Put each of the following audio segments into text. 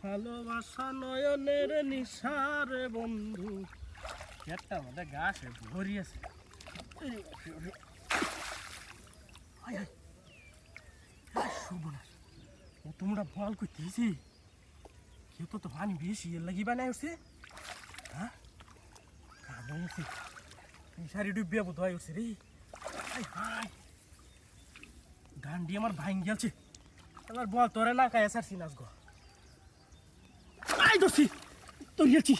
ভালোবাসা নয়নের নিশারে বন্ধু একটা আমাদের গাছে ভরি আছে। ও তোমরা বল করতেছি কেউ তো পানি বেশি এর লাগি বানাই উঠছে। হ্যাঁ কালো আছে শাড়ি ডুবিয়া বোধ হয় উঠছে রে। ডান্ডি আমার ভাঙ গেছে এবার বল তোরে না কায় সারছি নাচ গো। আই ধরছি দরিয়াছি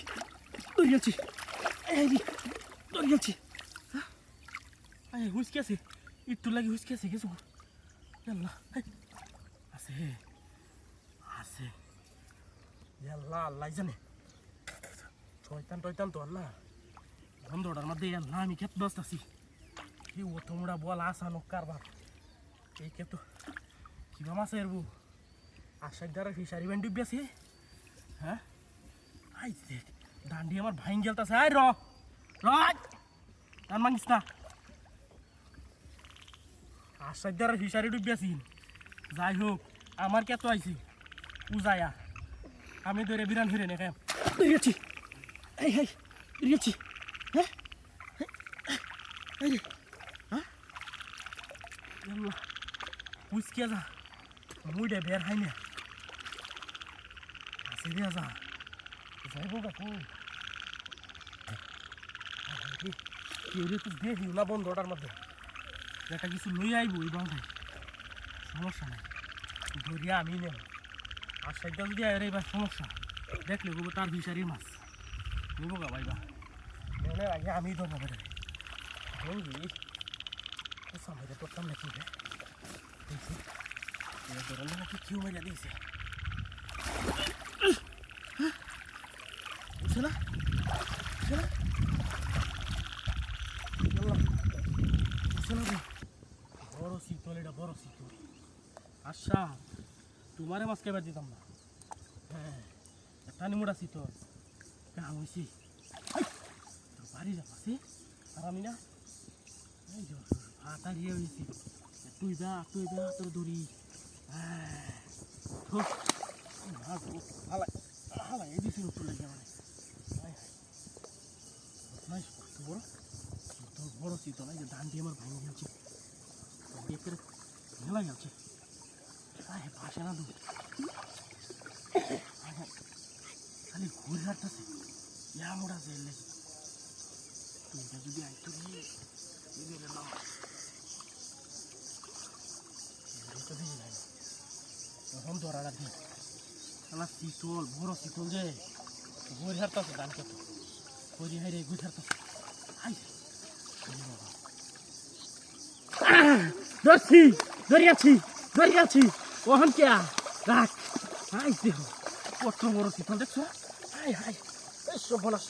দরিয়াছি দরিয়াছি। আয় হুসকে আছে একটু লাগে হুসকে আছে কিছু আছে আছে আল্লাহ আল্লাহ জানে শয়তান টয়তান তো আল্লাহ বন্ধটার মধ্যে আল্লাহ আমি খেত ব্যস্ত আছি। কি ও তোমরা বল আসানো কারবার এই খেত কিবা মাছ এরবো আশার দ্বারা ফিশারি ব্যান্ড ডুববে আছে। হ্যাঁ আই দেখ ডান্ডি আমার ভাইন গেলতাছে। আয় রান মাঙ্গিস না আশার দ্বারা ফিশারি ডুববে আছি। যাই হোক আমার কে তো আইছি উজায়া আমি ধরে বিরান ফিরে নে খাম ধরেছি। এই হাই ধরেছি। হ্যাঁ উসকে যা মুইডে বের হাই না আছে রে যা যাইব বাপু কেউ তো দেখি না বন্ধটার মধ্যে একটা কিছু লই আইব এই বাংলায় সমস্যা নাই ধরিয়া আমি নেব। আর সাইডটা যদি আয় এবার সমস্যা দেখলে গো তার ফিশারির মাছ নেব গা ভাইবা নেওয়ার আগে আমি ধরবো বেড়ে বুঝলি সামনে করতাম নাকি দেখছি ধরলে নাকি কেউ মেরে দিয়েছে বুঝছে না বড় শীতল এটা বড় শীতল। আচ্ছা তোমারে মাছ কেবার দিতাম না। হ্যাঁ একটা নিমুড়া শীতল কাম হয়েছি বাড়ি যাচ্ছে আর আমি না ভাত আর ইয়ে হয়েছি তুই বা তোর দড়ি হালা এই দিছি উত্তর লাগে আমার বড় শীতল বড় শীতল এই যে ধান দিয়ে আমার ভাঙে গেছে মেলা গেছে পাশে না দু খালি ঘুরে হাঁটতেছে মোড়া যে লেগে তুইটা যদি আইতো তখন ধরা রাখবি আমার শীতল বড় শীতল যে ঘুরে হাঁটতেছে ধান খেতে ঘুরে হাইরে ঘুরে হাঁটতেছে ধরছি ধরিয়াছি ওহন কে রাখ হাই দেহ কত বড় শীতল দেখছো হাই হাই সব বলাস